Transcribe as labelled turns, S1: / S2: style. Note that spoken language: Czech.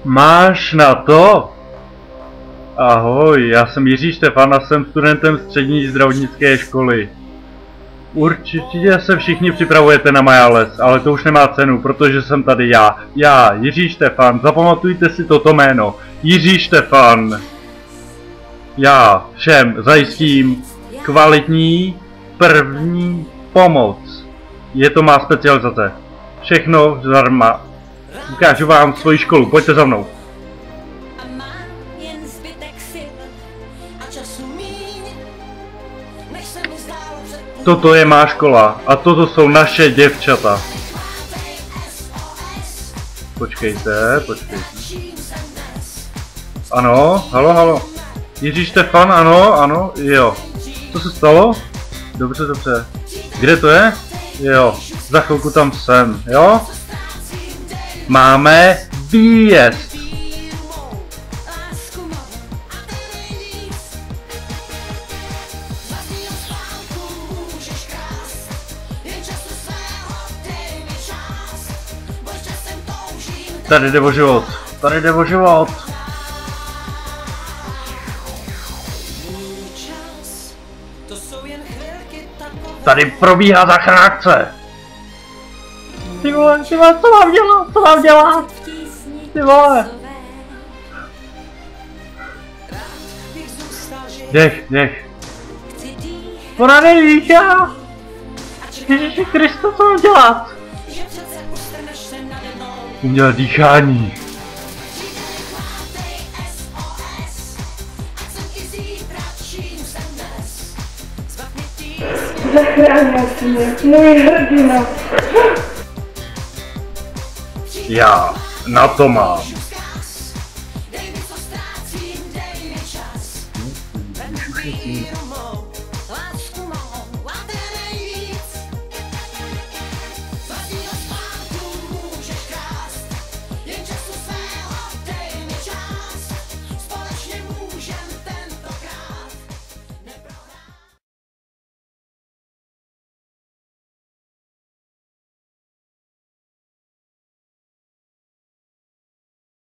S1: Máš na to? Ahoj, já jsem Jiří Štefan a jsem studentem střední zdravotnické školy. Určitě se všichni připravujete na Majales, ale to už nemá cenu, protože jsem tady já. Já, Jiří Štefan, zapamatujte si toto jméno. Jiří Štefan. Já všem zajistím kvalitní první pomoc. Je to má specializace. Všechno zdarma. Ukážu vám svoji školu, pojďte za mnou. Toto je má škola a toto jsou naše děvčata. Počkejte. Ano, halo. Jiří Štefan, ano, jo. Co se stalo? Dobře. Kde to je? Jo, za chvilku tam jsem, jo? Máme výjezd. Tady jde o život. Tady probíhá záchranáce. Ty vole, co mám dělat? Ty vole. Dech. Ona nedýchá. Ježiši Krista, co mám dělat? Uměl dýchání.
S2: Zachránil jsi mě, můj hrdina.
S1: Já na to mám.